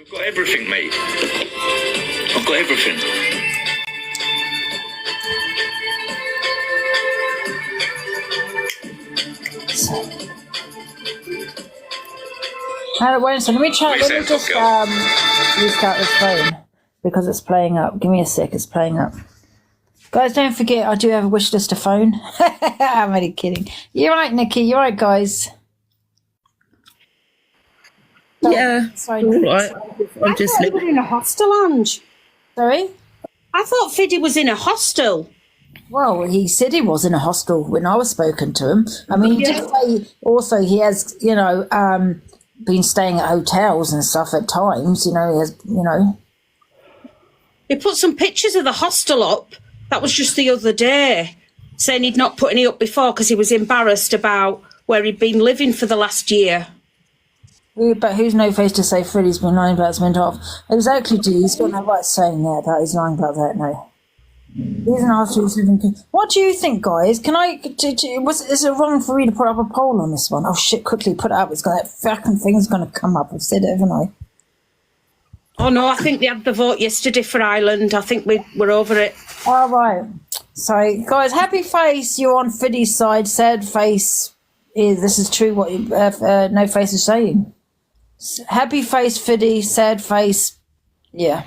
I've got everything, mate. I've got everything. Wait a second, let me try. Let me just restart this phone because it's playing up. Give me a sec, it's playing up. Guys, don't forget, I do have a wish list of phone. I'm only kidding. You're right, Nikki. You're right, guys. Yeah. Sorry. All right. I'm just Fiddy was in a hostel, Ange. Sorry? I thought Fiddy was in a hostel. Well, he said he was in a hostel when I was spoken to him. I mean, he did say also he has, been staying at hotels and stuff at times. He has, He put some pictures of the hostel up. That was just the other day, saying he'd not put any up before because he was embarrassed about where he'd been living for the last year. But who's no face to say Fiddy's been lying about his mental health? Exactly, he's got no right saying that he's lying about that, no. He's an after What do you think, guys? Is it wrong for me to put up a poll on this one? Oh shit, quickly put it up. That fucking thing's going to come up. I've said it, haven't I? Oh no, I think they had the vote yesterday for Ireland. I think we're over it. All right. So, guys, happy face, you're on Fiddy's side. Sad face, this is true what No Face is saying. Happy face, Fiddy. Sad face, yeah.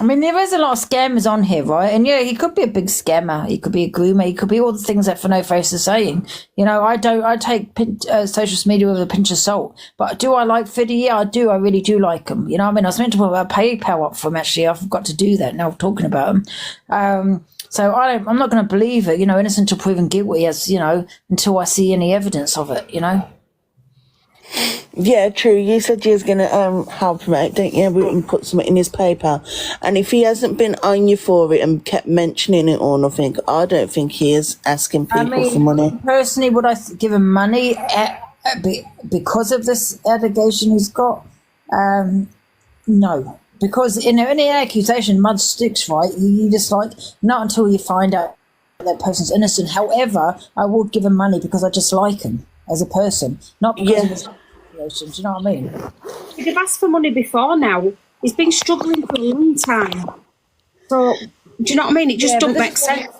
I mean, there is a lot of scammers on here, right? And yeah, he could be a big scammer. He could be a groomer. He could be all the things that For No Face is saying. I take social media with a pinch of salt. But do I like Fiddy? Yeah, I do. I really do like him. I was meant to put a PayPal up for him, actually. I forgot to do that now talking about him. So I'm not going to believe it, innocent until proven guilty, as, until I see any evidence of it, Yeah, true. You said you was going to help him out, didn't you? And put something in his paper. And if he hasn't been on you for it and kept mentioning it or nothing, I don't think he is asking people for money. Personally, would I give him money because of this allegation he's got? No. Because, any accusation, mud sticks, right? You just not until you find out that person's innocent. However, I would give him money because I just like him as a person, not because of his accusations. Do you know what I mean? He'd have asked for money before now. He's been struggling for a long time. So, do you know what I mean? It just don't make sense.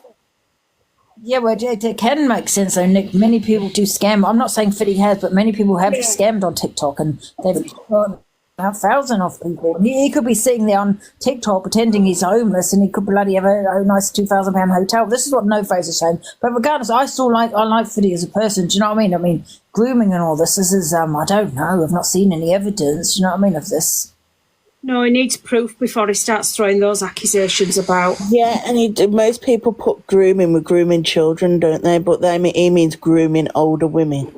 Yeah, well, it can make sense, though, Nick. Many people do scam. I'm not saying Fiddy has, but many people have scammed on TikTok, and they've got about 1,000 of people. He could be sitting there on TikTok pretending he's homeless, and he could bloody have a nice £2,000 hotel. This is what No Face is saying. But regardless, I like Fiddy as a person. Do you know what I mean? I mean, grooming and all this. This is I don't know. I've not seen any evidence. Do you know what I mean of this? No, he needs proof before he starts throwing those accusations about. Yeah, and most people put grooming with grooming children, don't they? But he means grooming older women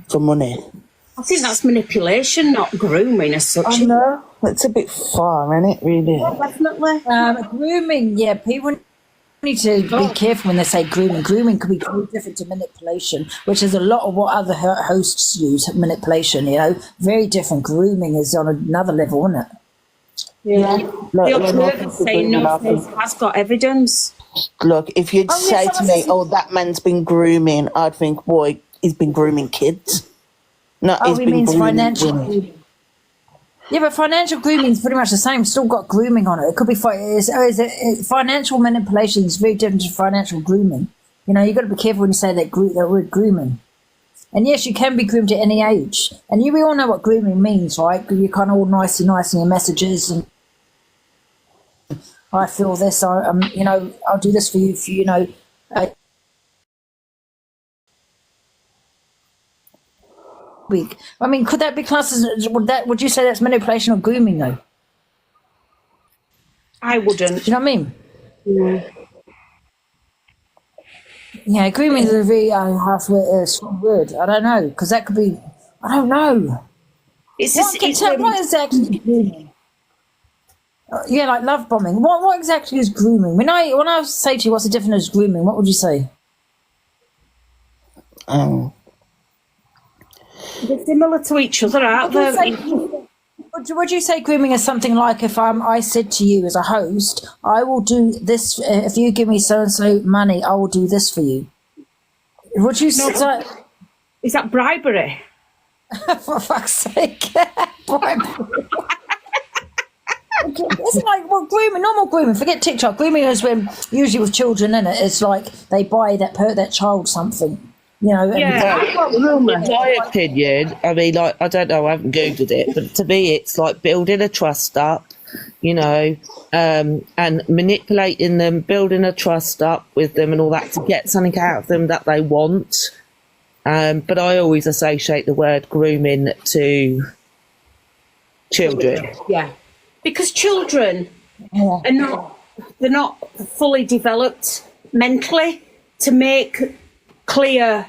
for money. I think that's manipulation, not grooming as such. I know. It's a bit far, isn't it, really? Yeah, definitely. Grooming, yeah, people need to be careful when they say grooming. Grooming could be very different to manipulation, which is a lot of what other hosts use, manipulation, Very different. Grooming is on another level, isn't it? Yeah. The observer's saying No Face has got evidence. Look, if you'd say to me, that man's been grooming, I'd think, boy, he's been grooming kids. No, he means financial grooming. Yeah, but financial grooming is pretty much the same. Still got grooming on it. It could be financial manipulation is very different to financial grooming. You've got to be careful when you say that word grooming. And yes, you can be groomed at any age. And we all know what grooming means, right? You're kind of all nice in your messages, and I feel this. I'll do this for you. Week. I mean, could that be classed as would you say that's manipulation or grooming though? I wouldn't. Do you know what I mean? Yeah. Yeah, grooming is a very strong word. I don't know, because that could be. I don't know. What exactly is grooming? Yeah, like love bombing. What exactly is grooming? When I say to you, what's the difference of grooming? What would you say? They're similar to each other, aren't they? Would you say grooming is something like if I said to you as a host, I will do this, if you give me so-and-so money, I will do this for you? Would you No. say, Is that bribery? for fuck's sake? Bribery. It's like, well, grooming, normal grooming. Forget TikTok. Grooming is when usually with children, in it, it's like they buy that child something, you know. And Yeah. In my opinion, I mean, like, I don't know, I haven't Googled it, but to me, it's like building a trust up, you know, and manipulating them, building a trust up with them and all that to get something out of them that they want. But I always associate the word grooming to children. Yeah. Because children they're not fully developed mentally to make clear,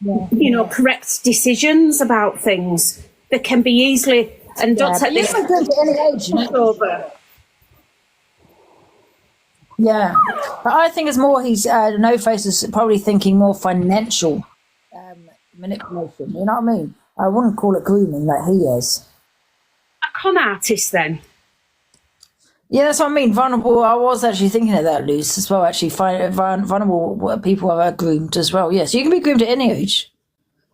you know, correct decisions about things. They can be easily, and don't take this at any age, you know? over. Yeah, but I think it's more he's No Face is probably thinking more financial manipulation. You know what I mean? I wouldn't call it grooming like he is. A con artist, then. Yeah, that's what I mean. Vulnerable. I was actually thinking of that, Luce, as well. Actually, vulnerable people are groomed as well. Yes, you can be groomed at any age.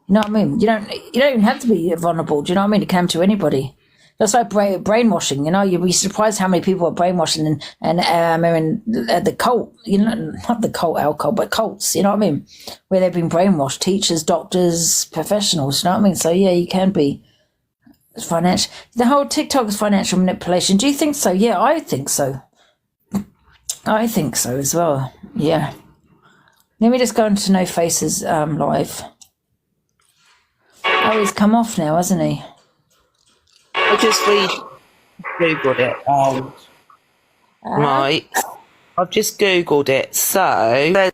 You know what I mean? You don't even have to be vulnerable. Do you know what I mean? It can to anybody. That's like brainwashing. You know, you'd be surprised how many people are brainwashing and the cult. You know, not the cult alcohol, but cults. You know what I mean? Where they've been brainwashed. Teachers, doctors, professionals. You know what I mean? So yeah, you can be. Financial. The whole TikTok is financial manipulation. Do you think so? Yeah, I think so. I think so as well. Yeah. Let me just go into No Face's live. Oh, he's come off now, hasn't he? I just Googled it. Right. I've just Googled it. So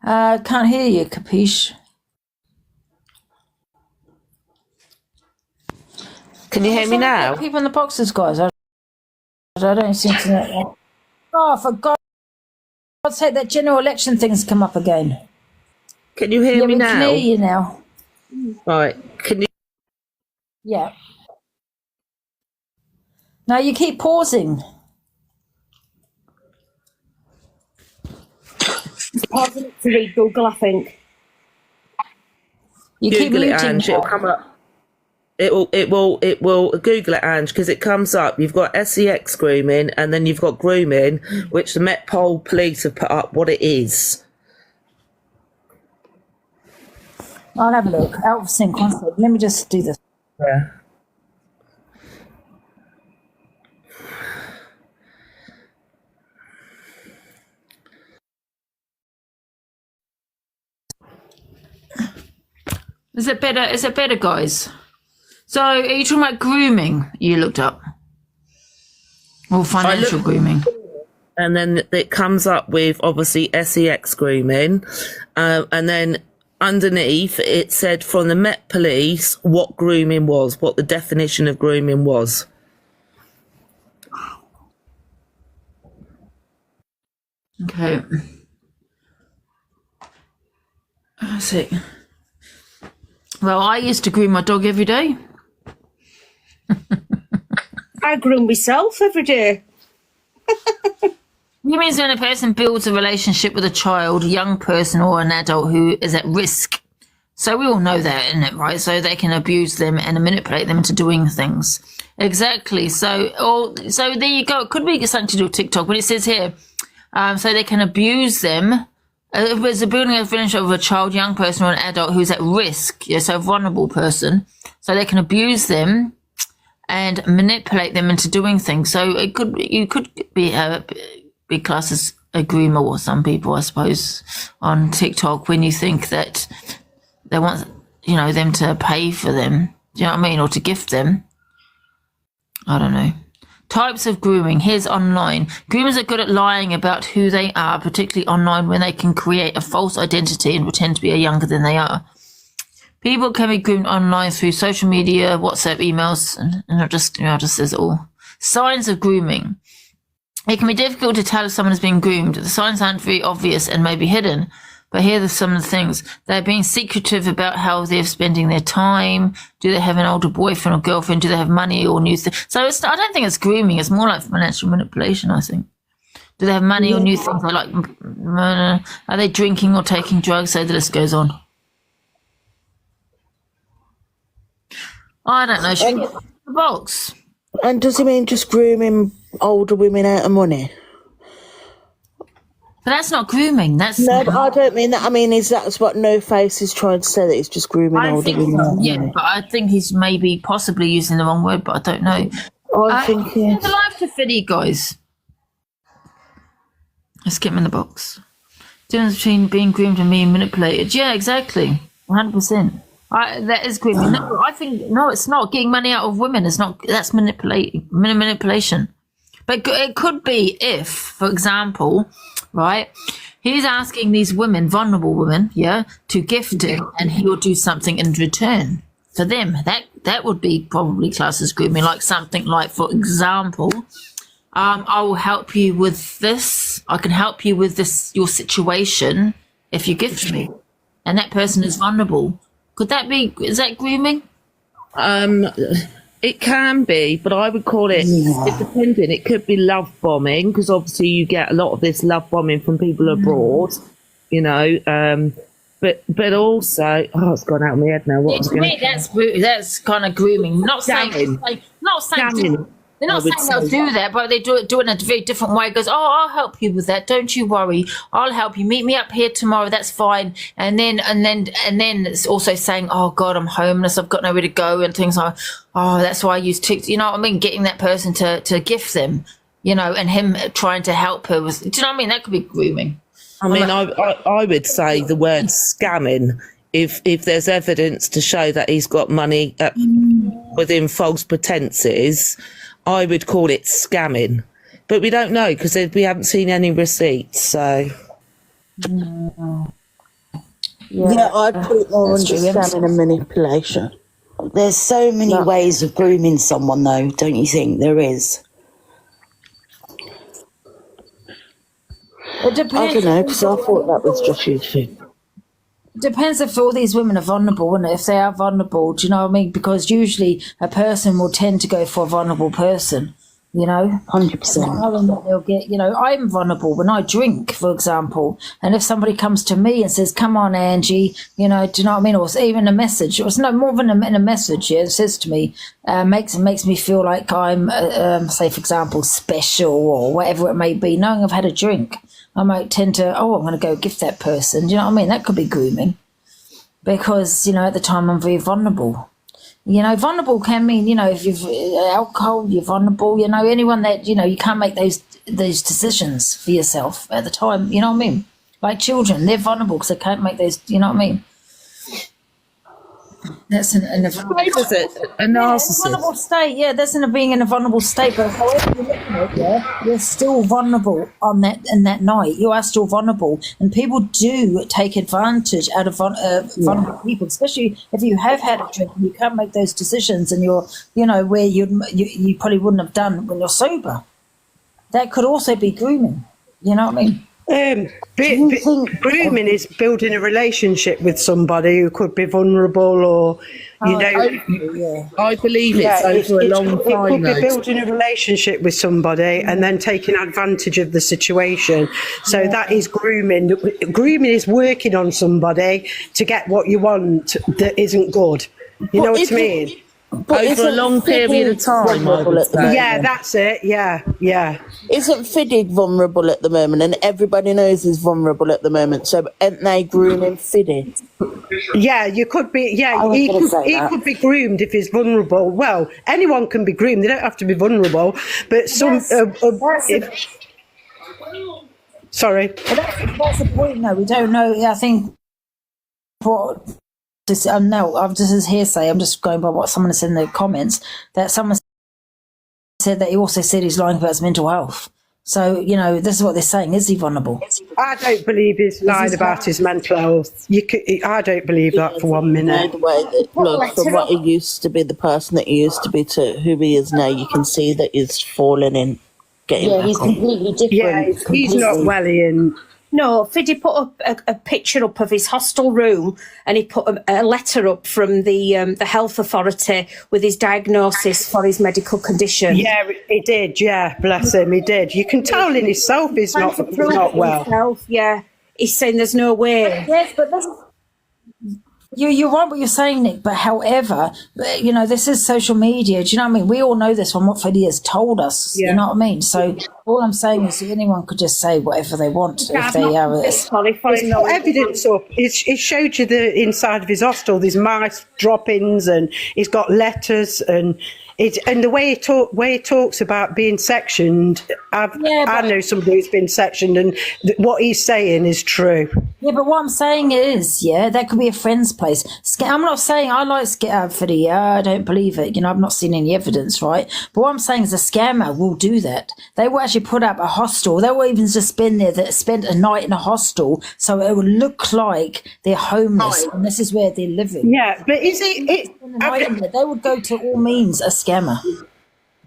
Can't hear you, Capiche. can you hear me now? People in the boxes, guys. I don't seem to know. Oh, for God's sake, that general election thing's come up again. Can you hear me we now? can hear you now. Right. Can you? Yeah. Now you keep pausing. Pausing it to read Google, I think. You keep Google it, muting. Ange. It'll come up. It will Google it, Ange, because it comes up. You've got sex grooming, and then you've got grooming, which the Metpol police have put up what it is. I'll have a look. Out of sync concept. Let me just do this. Yeah. Is it better? Is it better, guys? So, are you talking about grooming? You looked up, or financial grooming? And then it comes up with obviously sex grooming, and then underneath it said from the Met Police what grooming was, what the definition of grooming was. Okay. I see. Well, I used to groom my dog every day. I groom myself every day. It means when a person builds a relationship with a child, a young person, or an adult who is at risk. So we all know that, isn't it, right? So they can abuse them and manipulate them into doing things. Exactly. So there you go. It could be something to do with TikTok, but it says here, so they can abuse them. It's a building a relationship with a child, young person, or an adult who's at risk. Yeah, so a vulnerable person. So they can abuse them and manipulate them into doing things. So you could be classed as a groomer, or some people, I suppose, on TikTok, when you think that they want, them to pay for them. Do you know what I mean? Or to gift them. I don't know. Types of grooming. Here's online. Groomers are good at lying about who they are, particularly online, when they can create a false identity and pretend to be younger than they are. People can be groomed online through social media, WhatsApp, emails, and it just says it all. Signs of grooming. It can be difficult to tell if someone is being groomed. The signs aren't very obvious and may be hidden, But here are some of the things. They're being secretive about how they're spending their time. Do they have an older boyfriend or girlfriend? Do they have money or new things? So I don't think it's grooming. It's more like financial manipulation, I think. Do they have money or new things? Are they drinking or taking drugs? So the list goes on. I don't know. Should we get the box? And does it mean just grooming older women out of money? But that's not grooming. That's No, but I don't mean that. I mean, is that what No Face is trying to say, that it's just grooming I older think women out so, of yeah, money? but I think he's maybe possibly using the wrong word, but I don't know. I think The life to Fiddy, guys. Let's get him in the box. Difference between being groomed and being manipulated. Yeah, exactly. 100%. That is grooming. No, I think no, it's not. Getting money out of women is not. That's manipulation. But it could be if, for example, right, he's asking these women, vulnerable women, yeah, to gift him, and he will do something in return for them. That would be probably classed as grooming, like something like, for example, I will help you with this. I can help you with this, your situation, if you gift me, and that person is vulnerable. Could that be? Is that grooming? It can be, but I would call it, it depending. It could be love bombing, because obviously you get a lot of this love bombing from people abroad, you know. But also, it's gone out of my head now. What was To me, that's kind of grooming. Not saying Scamming. they're not saying they'll do that, but they do it in a very different way. It goes, I'll help you with that. Don't you worry. I'll help you. Meet me up here tomorrow. That's fine. And then it's also saying, oh God, I'm homeless. I've got nowhere to go and things like, oh, that's why I use TikTok. You know what I mean? Getting that person to gift them, you know, and him trying to help her with. Do you know what I mean? That could be grooming. I mean, I would say the word scamming if there's evidence to show that he's got money within false pretenses. I would call it scamming, but we don't know because we haven't seen any receipts. So, yeah, I'd put it more under scamming and manipulation. There's so many ways of grooming someone, though, don't you think? There is. It depends. I don't know, because I thought that was just useful. Depends if all these women are vulnerable, and if they are vulnerable, do you know what I mean? Because usually a person will tend to go for a vulnerable person, you know? 100%. They'll get, you know, I'm vulnerable when I drink, for example, and if somebody comes to me and says, come on, Angie, you know, do you know what I mean? Or even a message, or it's no more than a message, yeah, it says to me, makes me feel like I'm, say, for example, special or whatever it may be, knowing I've had a drink. I might tend to, I'm going to go gift that person. Do you know what I mean? That could be grooming because, you know, at the time I'm very vulnerable. You know, vulnerable can mean, you know, if you've alcohol, you're vulnerable. You know, anyone that, you know, you can't make those decisions for yourself at the time. You know what I mean? Like children, they're vulnerable because they can't make those, you know what I mean? That's a narcissist. Vulnerable state, yeah. That's being in a vulnerable state. But however you look at it, yeah, you're still vulnerable on that night. You are still vulnerable, and people do take advantage out of vulnerable people, especially if you have had a drink and you can't make those decisions, and you're, you know, where you probably wouldn't have done when you're sober. That could also be grooming. You know what I mean? Grooming is building a relationship with somebody who could be vulnerable, or I believe it's over a long time. It could be building a relationship with somebody and then taking advantage of the situation. So that is grooming. Grooming is working on somebody to get what you want that isn't good. You know what I mean? But over a long period of time, I would say. Yeah, that's it. Yeah. Isn't Fiddy vulnerable at the moment? And everybody knows he's vulnerable at the moment. So aren't they grooming Fiddy? Yeah, you could be. Yeah, he could be groomed if he's vulnerable. Well, anyone can be groomed. They don't have to be vulnerable. But some. Sorry. That's the point. No, we don't know. I think what. No, I'm just as hearsay. I'm just going by what someone said in the comments. That someone said that he also said he's lying about his mental health. So, you know, this is what they're saying. Is he vulnerable? I don't believe he's lying about his mental health. I don't believe that for 1 minute. The way that, look, from what he used to be, the person that he used to be to who he is now, you can see that he's fallen in. He's completely different. Yeah, he's not well, Ian. No, Fiddy put up a picture up of his hostel room, and he put a letter up from the health authority with his diagnosis for his medical condition. Yeah, he did. Yeah, bless him, he did. You can tell in himself he's not well. Himself, yeah, he's saying there's no way. Yes, but this. You're right what you're saying, Nick, but however, you know, this is social media. Do you know what I mean? We all know this from what Fiddy has told us. Yeah. You know what I mean? So all I'm saying is anyone could just say whatever they want if they are. There's no evidence up. It showed you the inside of his hostel. There's mice droppings, and he's got letters, and the way he talks about being sectioned. I know somebody who's been sectioned, and what he's saying is true. Yeah, but what I'm saying is, that could be a friend's place. I'm not saying I like Fiddy. I don't believe it. You know, I've not seen any evidence, right? But what I'm saying is a scammer will do that. They will actually put up a hostel. They will even just spend a night in a hostel, so it will look like they're homeless, and this is where they're living. Yeah, but is it? They would go to all means a scammer.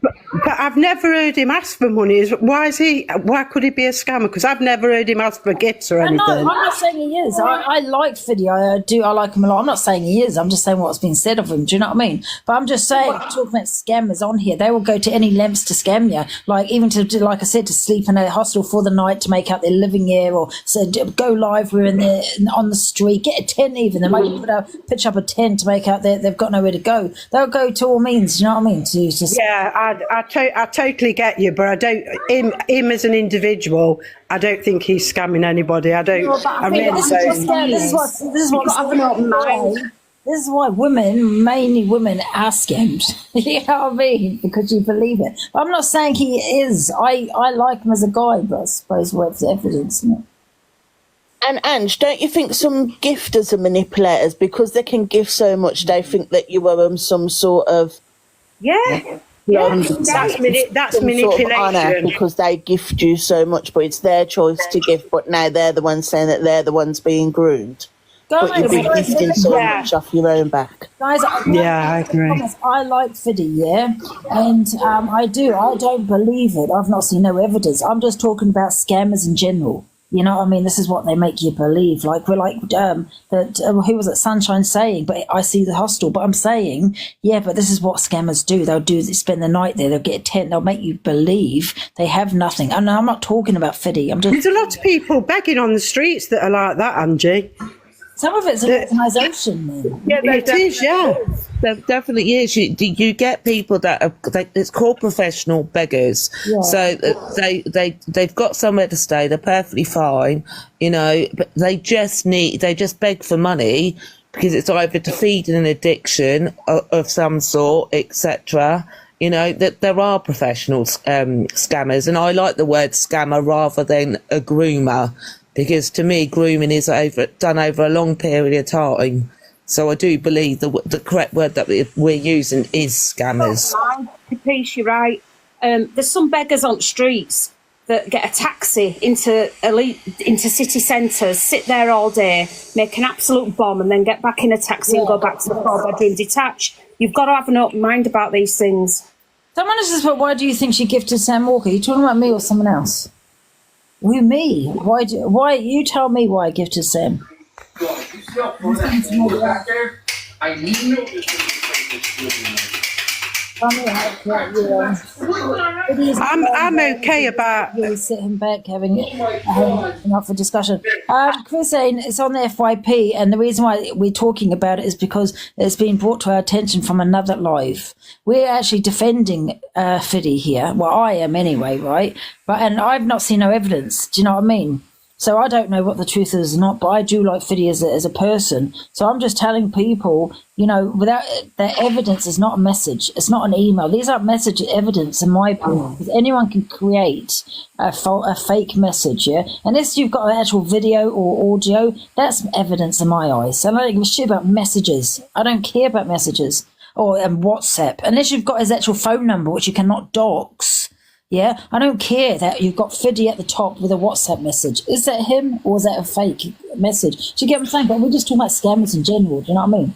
But I've never heard him ask for money. Why could he be a scammer? Because I've never heard him ask for gifts or anything. No, I'm not saying he is. I like Fiddy. I like him a lot. I'm not saying he is. I'm just saying what's been said of him. Do you know what I mean? But I'm just saying, talking about scammers on here, they will go to any lengths to scam you. Like even to, like I said, to sleep in a hostel for the night to make out they're living here, or go live. We're on the street. Get a tent even. They might pitch up a tent to make out they've got nowhere to go. They'll go to all means. Do you know what I mean? To just I totally get you, but I don't. Him as an individual, I don't think he's scamming anybody. I don't. I really don't. This is why women, mainly women, are scammed. You know what I mean? Because you believe it. But I'm not saying he is. I like him as a guy, but I suppose what's the evidence? Isn't it? And Ange, don't you think some gifters are manipulators because they can give so much? They think that you owe them some sort of that's manipulation sort of honor because they gift you so much, but it's their choice to give. But now they're the ones saying that they're the ones being groomed. But you've been gifting so much off your own back. Guys, I agree. I like Fiddy, and I do. I don't believe it. I've not seen no evidence. I'm just talking about scammers in general. You know what I mean? This is what they make you believe. Like we're like who was it? Sunshine saying, but I see the hostel. But I'm saying, but this is what scammers do. They spend the night there. They'll get a tent. They'll make you believe they have nothing. And I'm not talking about Fiddy. There's a lot of people begging on the streets that are like that, Angie. Some of it's an organisation. Yeah, it is. Yeah. There definitely is. You get people that it's called professional beggars. Yeah. So they've got somewhere to stay. They're perfectly fine, you know, but they just beg for money because it's either to feed an addiction of some sort, etc. You know, that there are professional scammers, and I like the word scammer rather than a groomer. Because to me, grooming is done over a long period of time. So I do believe the correct word that we're using is scammers. Piece, you're right. There's some beggars on the streets that get a taxi into city centres, sit there all day, make an absolute bomb, and then get back in a taxi and go back to the 4-bedroom detached. You've got to have an open mind about these things. Someone has just put, why do you think she gifted Sam Walker? Are you talking about me or someone else? With me? Why? You tell me why I gifted Sam. I'm okay about sitting back having enough of discussion. Chris saying it's on the FYP, and the reason why we're talking about it is because it's been brought to our attention from another live. We're actually defending Fiddy here. Well, I am anyway, right? And I've not seen no evidence. Do you know what I mean? So I don't know what the truth is or not, but I do like Fiddy as a person. So I'm just telling people, you know, without the evidence is not a message. It's not an email. These aren't message evidence, in my opinion. Because anyone can create a fake message, Unless you've got an actual video or audio, that's evidence in my eyes. So I don't give a shit about messages. I don't care about messages or WhatsApp. Unless you've got his actual phone number, which you cannot dox. Yeah, I don't care that you've got Fiddy at the top with a WhatsApp message. Is that him or is that a fake message? Do you get what I'm saying? But we're just talking about scammers in general. Do you know what I mean?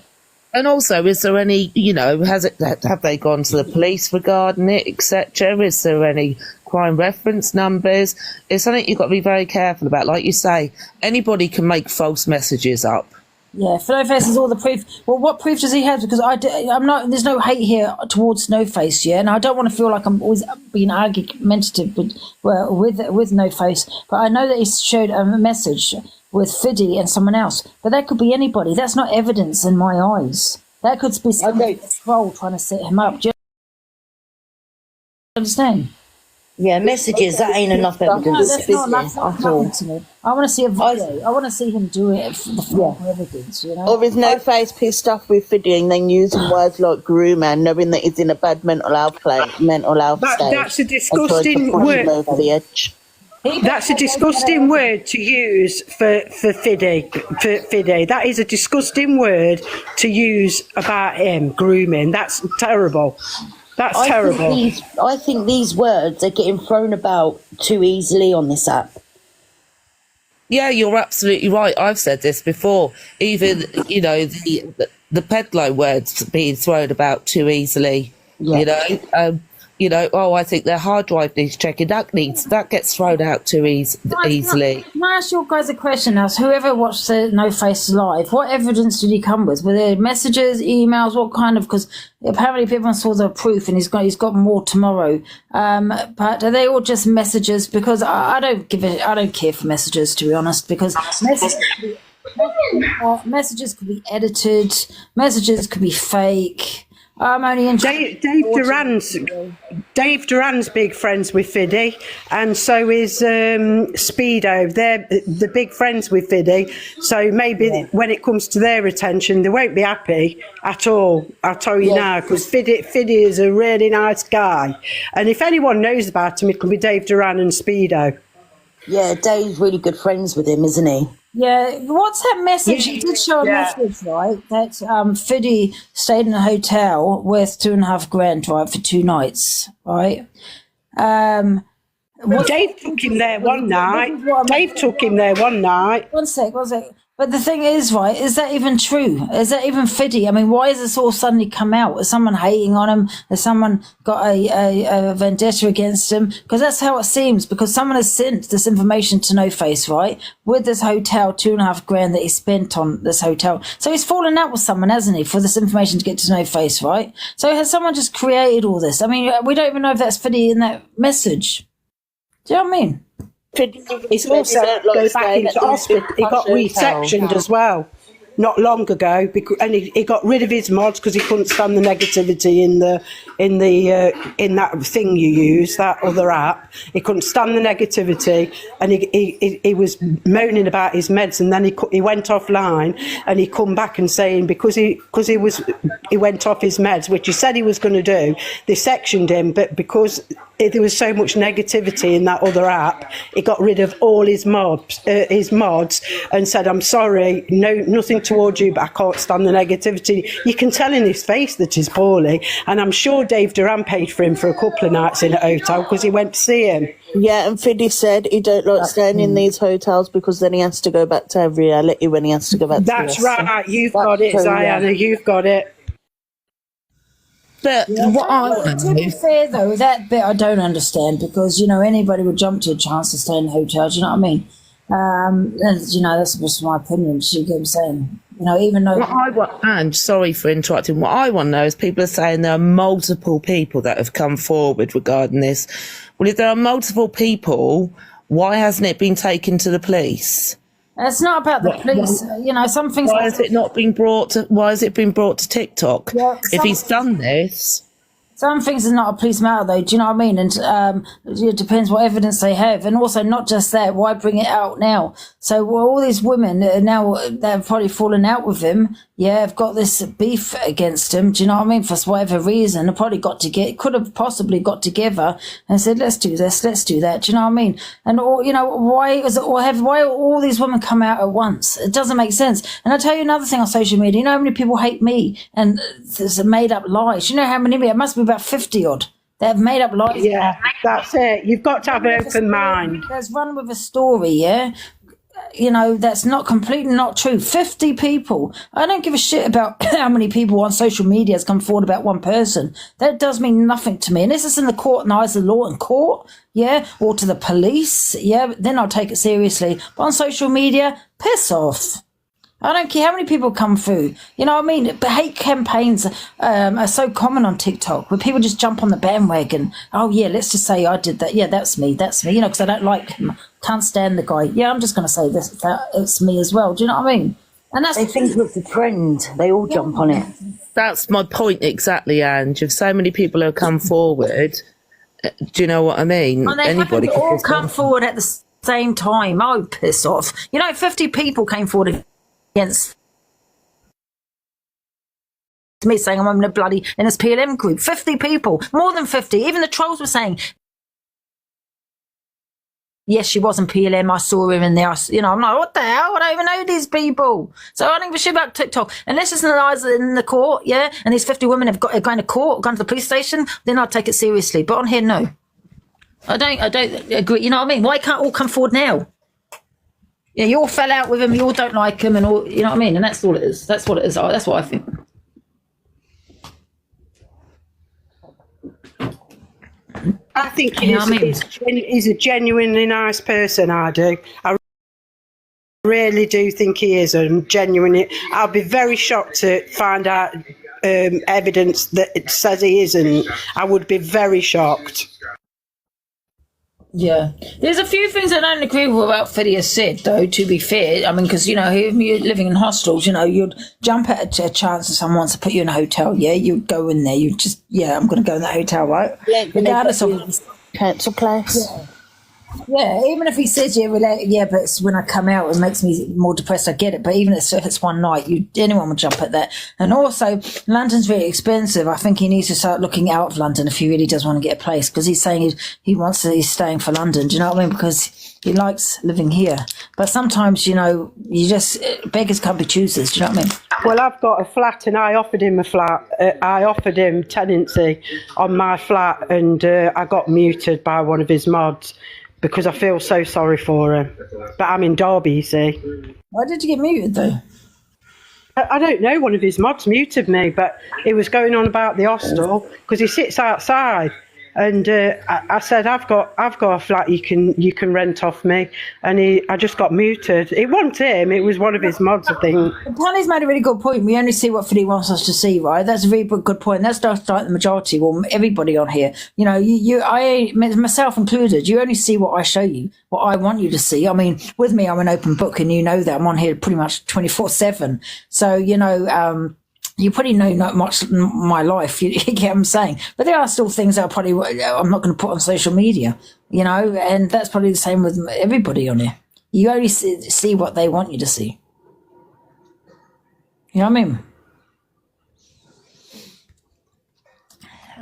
And also, is there any, have they gone to the police regarding it, etc.? Is there any crime reference numbers? It's something you've got to be very careful about. Like you say, anybody can make false messages up. Yeah, Snowface is all the proof. Well, what proof does he have? Because I'm not. There's no hate here towards Snowface, yeah, and I don't want to feel like I'm always being argumentative with Snowface. But I know that he showed a message with Fiddy and someone else, but that could be anybody. That's not evidence in my eyes. That could be some troll trying to set him up. Do you understand? Yeah, messages, that ain't enough evidence. No, that's not enough to me. I want to see a video. I want to see him do it for evidence, you know? Or is No Face pissed off with Fiddy and then using words like grooming, knowing that he's in a bad mental health state? That's a disgusting word. Over the edge. That's a disgusting word to use for Fiddy. That is a disgusting word to use about him, grooming. That's terrible. That's terrible. I think these words are getting thrown about too easily on this app. Yeah, you're absolutely right. I've said this before. Even, the pedlo words being thrown about too easily. Yeah. I think their hard drive needs checking. That gets thrown out too easily. Can I ask you guys a question now? So whoever watched the No Face Live, what evidence did he come with? Were there messages, emails, what kind of? Because apparently everyone saw the proof, and he's got more tomorrow. But are they all just messages? Because I don't care for messages, to be honest. Because messages could be edited, messages could be fake. I'm only interested. Dave Duran's big friends with Fiddy, and so is Speedo. They're the big friends with Fiddy. So maybe when it comes to their attention, they won't be happy at all. I'll tell you now, because Fiddy is a really nice guy, and if anyone knows about him, it could be Dave Duran and Speedo. Yeah, Dave's really good friends with him, isn't he? Yeah, what's that message? He did show a message, right? That Fiddy stayed in a hotel worth $2,500, right, for 2 nights, right? Dave took him there one night. One sec. But the thing is, right, is that even true? Is that even Fiddy? I mean, why has this all suddenly come out? Is someone hating on him? Has someone got a vendetta against him? Because that's how it seems, because someone has sent this information to No Face, right, with this hotel, $2,500 that he spent on this hotel. So he's fallen out with someone, hasn't he, for this information to get to No Face, right? So has someone just created all this? I mean, we don't even know if that's Fiddy in that message. Do you know what I mean? He's also goes back into hospital. He got resectioned as well not long ago, and he got rid of his mods because he couldn't stand the negativity in that thing you use, that other app. He couldn't stand the negativity, and he was moaning about his meds, and then he went offline, and he come back and saying because he went off his meds, which he said he was going to do, they sectioned him, but because there was so much negativity in that other app, he got rid of all his mods, and said, "I'm sorry, nothing towards you, but I can't stand the negativity." You can tell in his face that he's poorly, and I'm sure Dave Duran paid for him for a couple of nights in a hotel because he went to see him. Yeah, and Fiddy said he don't like staying in these hotels because then he has to go back to reality when he has to go back to That's right, you've got it, Ziana, you've got it. But to be fair, though, that bit I don't understand, because anybody would jump to a chance to stay in a hotel. Do you know what I mean? And, that's just my opinion. You get what I'm saying? Even though. And sorry for interrupting. What I want to know is people are saying there are multiple people that have come forward regarding this. Well, if there are multiple people, why hasn't it been taken to the police? It's not about the police. Some things. Why has it not been brought to? Why has it been brought to TikTok? Yeah, if he's done this. Some things are not a police matter, though. Do you know what I mean? And it depends what evidence they have, and also not just that. Why bring it out now? So all these women now they've probably fallen out with him. Yeah, have got this beef against him. Do you know what I mean? For whatever reason, they probably could have possibly got together and said, "Let's do this, let's do that." Do you know what I mean? And why all these women come out at once? It doesn't make sense. And I'll tell you another thing on social media. You know how many people hate me, and there's made up lies. You know how many? It must be about 50 odd. They have made up lies. Yeah, that's it. You've got to have an open mind. Let's run with a story, yeah? that's not completely not true. 50 people. I don't give a shit about how many people on social media has come forward about one person. That does mean nothing to me. And this is in the court and eyes of the law in court, or to the police, then I'll take it seriously. But on social media, piss off. I don't care how many people come through. You know what I mean? But hate campaigns are so common on TikTok where people just jump on the bandwagon. Oh, yeah, let's just say I did that. Yeah, that's me, because I don't like him. Can't stand the guy. Yeah, I'm just going to say this. It's me as well. Do you know what I mean? And they think it's a trend. They all jump on it. That's my point exactly, Ange. If so many people have come forward, do you know what I mean? And they haven't all come forward at the same time. Oh, piss off. 50 people came forward against me saying I'm in this PLM group. 50 people, more than 50. Even the trolls were saying, yes, she was in PLM. I saw her in there. I'm like, what the hell? I don't even know these people. So I don't give a shit about TikTok. Unless it's in the court, and these 50 women are going to court, gone to the police station, then I'll take it seriously. But on here, no. I don't agree. You know what I mean? Why can't all come forward now? Yeah, you all fell out with him, you all don't like him, and all, you know what I mean? And that's all it is. That's what it is. That's what I think. I think he's a genuinely nice person, I do. I really do think he is, and genuinely, I'll be very shocked to find out evidence that it says he isn't. I would be very shocked. Yeah, there's a few things I don't agree with what Fiddy has said, though, to be fair. I mean, because, you're living in hostels, you'd jump at a chance that someone wants to put you in a hotel, you'd go in there, you just, I'm going to go in that hotel, right? Yeah, regardless of... Cancel place. Yeah, even if he says, but it's when I come out, it makes me more depressed, I get it. But even if it's one night, anyone would jump at that. And also, London's really expensive. I think he needs to start looking out of London if he really does want to get a place, because he's saying he's staying for London. Do you know what I mean? Because he likes living here. But sometimes, you just, beggars can't be choosers. Do you know what I mean? Well, I've got a flat and I offered him a flat. I offered him tenancy on my flat, and I got muted by one of his mods, because I feel so sorry for him. But I'm in Derby, you see. Why did you get muted, though? I don't know. One of his mods muted me, but he was going on about the hostel because he sits outside. And I said, I've got a flat you can rent off me, and I just got muted. It wasn't him; it was one of his mods, I think. Tanny's made a really good point. We only see what Fiddy wants us to see, right? That's a very good point. That's just like the majority, well, everybody on here. I myself included. You only see what I show you, what I want you to see. I mean, with me, I'm an open book, and you know that I'm on here pretty much 24/7. So you probably know not much my life, you get what I'm saying. But there are still things that I'm not going to put on social media, and that's probably the same with everybody on here. You only see what they want you to see. You know what I mean?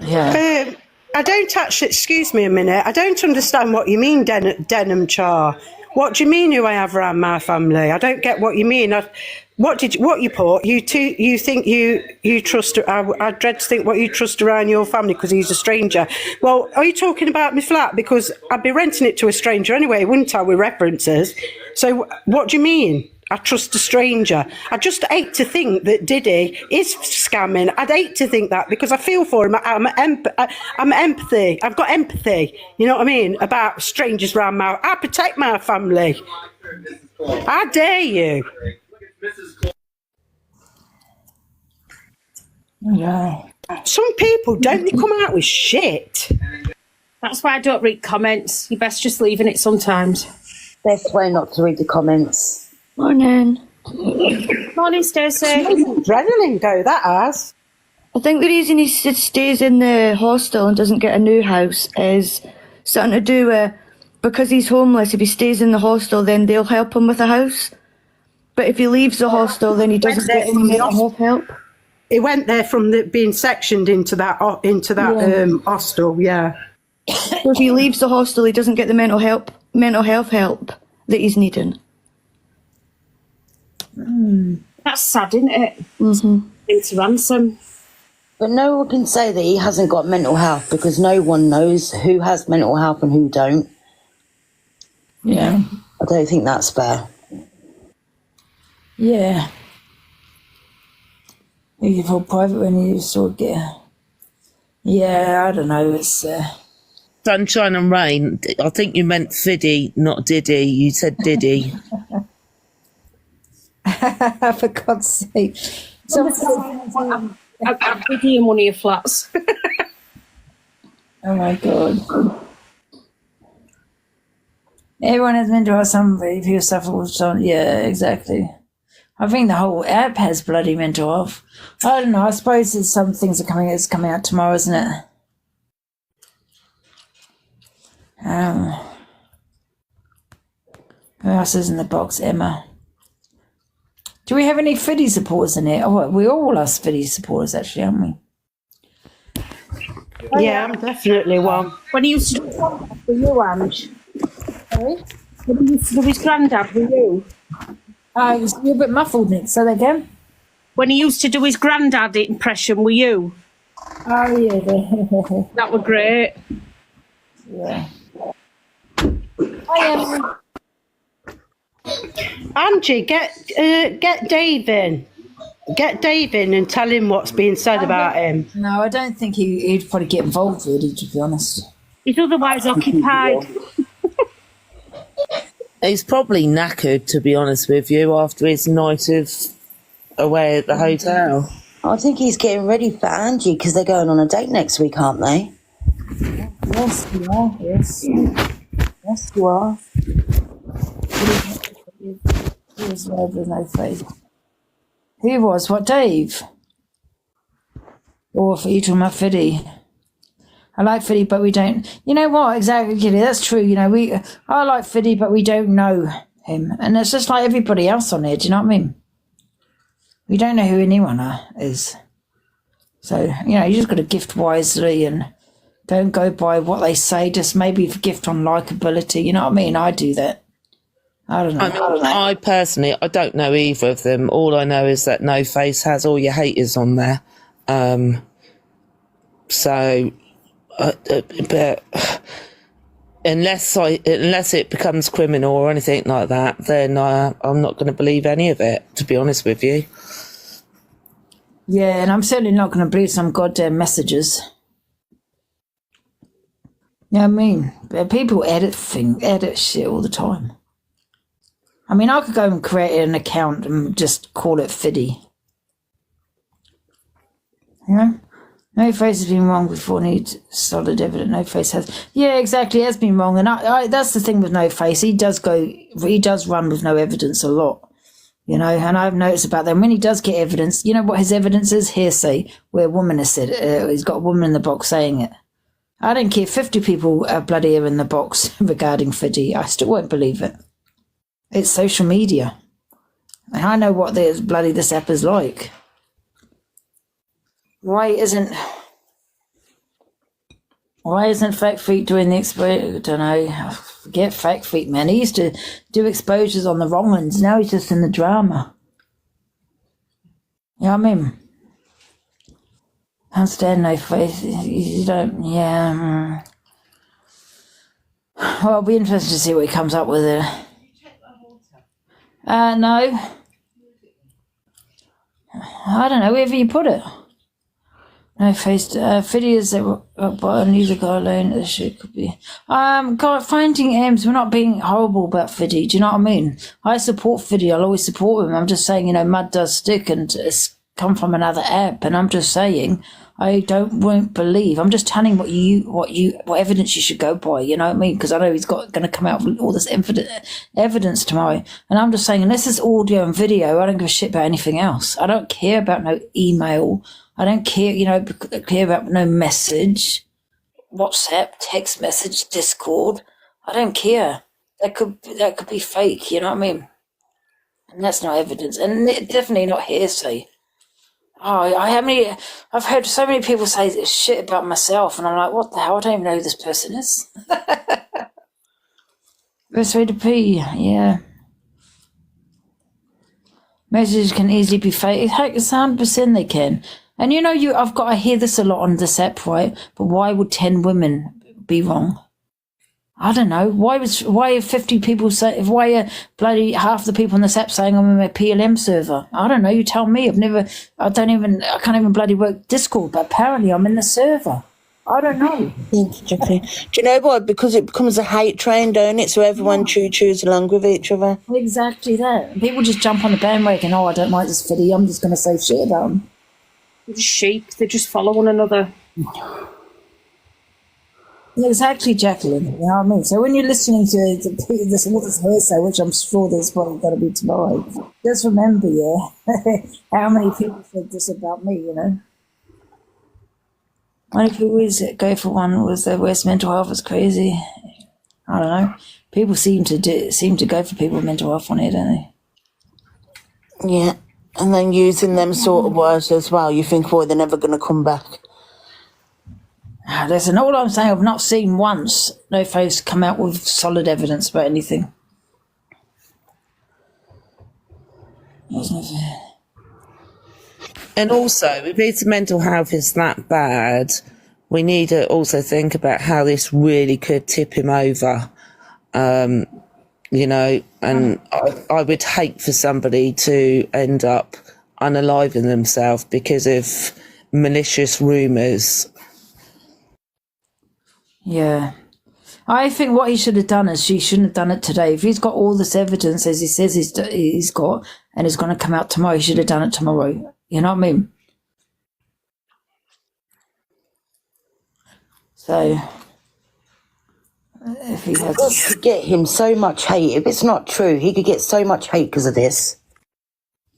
Yeah. I don't actually, excuse me a minute, I don't understand what you mean, Denim Char. What do you mean who I have around my family? I don't get what you mean. What you put? You think you trust? I dread to think what you trust around your family because he's a stranger. Well, are you talking about my flat? Because I'd be renting it to a stranger anyway, wouldn't I? With references. So what do you mean? I trust a stranger. I just hate to think that Diddy is scamming. I'd hate to think that because I feel for him. I'm empathy. I've got empathy. You know what I mean? About strangers around I protect my family. How dare you? Yeah. Some people don't they come out with shit. That's why I don't read comments. You're best just leaving it sometimes. Best way not to read the comments. Morning. Morning, Stacey. Adrenaline go, that has. I think the reason he stays in the hostel and doesn't get a new house is something to do with, because he's homeless, if he stays in the hostel, then they'll help him with a house. But if he leaves the hostel, then he doesn't get any mental health help. He went there from being sectioned into that hostel, yeah. So if he leaves the hostel, he doesn't get the mental health help that he's needing. That's sad, isn't it? Mm-hmm. Into ransom. But no one can say that he hasn't got mental health because no one knows who has mental health and who don't. Yeah. I don't think that's fair. Yeah. You feel private when you sort of get. Yeah, I don't know. It's. Sunshine and rain. I think you meant Fiddy, not Diddy. You said Diddy. For God's sake. I've been in one of your flats. Oh my God. Everyone has mental health, some people suffer with some. Yeah, exactly. I think the whole app has bloody mental health. I don't know. I suppose there's some things are coming. It's coming out tomorrow, isn't it? Who else is in the box? Emma. Do we have any Fiddy supporters in here? Oh, we all are Fiddy supporters, actually, aren't we? Yeah, I'm definitely one. When he used to do his granddad, were you, Ange? Sorry? When he used to do his granddad, were you? You're a bit muffled, Nick. Say that again. When he used to do his granddad impression, were you? Oh, yeah. That were great. Yeah. Hi, Emma. Angie, get Dave in. Get Dave in and tell him what's being said about him. No, I don't think he'd probably get involved, really, to be honest. He's otherwise occupied. He's probably knackered, to be honest with you, after his night of away at the hotel. I think he's getting ready for Angie because they're going on a date next week, aren't they? Yes, you are. Yes. Yes, you are. He was with no face. Who was? What, Dave? Or for you talking about Fiddy? I like Fiddy, but we don't. You know what? Exactly, Kitty. That's true. You know, I like Fiddy, but we don't know him, and it's just like everybody else on here. Do you know what I mean? We don't know who anyone is. So you know, you just got to gift wisely and don't go by what they say. Just maybe gift on likability. You know what I mean? I do that. I don't know. I personally, I don't know either of them. All I know is that No Face has all your haters on there. But unless it becomes criminal or anything like that, then I'm not going to believe any of it, to be honest with you. Yeah, and I'm certainly not going to believe some goddamn messages. You know what I mean? People edit shit all the time. I mean, I could go and create an account and just call it Fiddy. You know? No Face has been wrong before, needs solid evidence. No Face has. Yeah, exactly, it has been wrong. And I that's the thing with No Face. He does run with no evidence a lot. You know, and I've noticed about that. When he does get evidence, you know what his evidence is? Hearsay, where a woman has said it. He's got a woman in the box saying it. I don't care if 50 people are bloody in the box regarding Fiddy. I still won't believe it. It's social media. And I know what this app is like. Why isn't Fact Feet doing the exposure? I don't know. Forget Fact Feet, man. He used to do exposures on the wrong ones. Now he's just in the drama. You know what I mean? Can't stand No Face. You don't, yeah. Well, it'll be interesting to see what he comes up with there. No. I don't know, wherever you put it. No Face. Fiddy is but I need a guy alone. This shit could be. God, finding M's. We're not being horrible about Fiddy. Do you know what I mean? I support Fiddy. I'll always support him. I'm just saying, you know, mud does stick, and it's come from another app. And I'm just saying, won't believe. I'm just telling what evidence you should go by. You know what I mean? Because I know he's going to come out with all this evidence tomorrow. And I'm just saying, unless it's audio and video, I don't give a shit about anything else. I don't care about no email. I don't care, care about no message, WhatsApp, text message, Discord. I don't care. That could be fake. You know what I mean? And that's not evidence, and definitely not hearsay. Oh, I've heard so many people say this shit about myself, and I'm like, what the hell? I don't even know who this person is. Best way to pee, yeah. Messages can easily be fake. Heck, 100% they can. And I hear this a lot on this app, right? But why would 10 women be wrong? I don't know. Why are 50 people say? Why are bloody half the people on this app saying I'm on my PLM server? I don't know. You tell me. I can't even bloody work Discord, but apparently I'm in the server. I don't know. Do you know what? Because it becomes a hate train, don't it? So everyone chews along with each other. Exactly that. People just jump on the bandwagon. Oh, I don't like this Fiddy. I'm just going to say shit about them. They're just sheep. They just follow one another. Exactly, Jacqueline. You know what I mean? So when you're listening to this hearsay, which I'm sure there's probably going to be tomorrow, just remember, how many people said this about me, you know? What if you always go for one was the worst mental health is crazy? I don't know. People seem to go for people with mental health on here, don't they? Yeah, and then using them sort of words as well. You think, they're never going to come back. Listen, all I'm saying, I've not seen once no folks come out with solid evidence about anything. There's no fair. And also, if his mental health is that bad, we need to also think about how this really could tip him over. You know, and I would hate for somebody to end up unaliving themselves because of malicious rumours. Yeah. I think what he should have done is she shouldn't have done it today. If he's got all this evidence, as he says he's got, and it's going to come out tomorrow, he should have done it tomorrow. You know what I mean? So, if he has... He could get him so much hate. If it's not true, he could get so much hate because of this.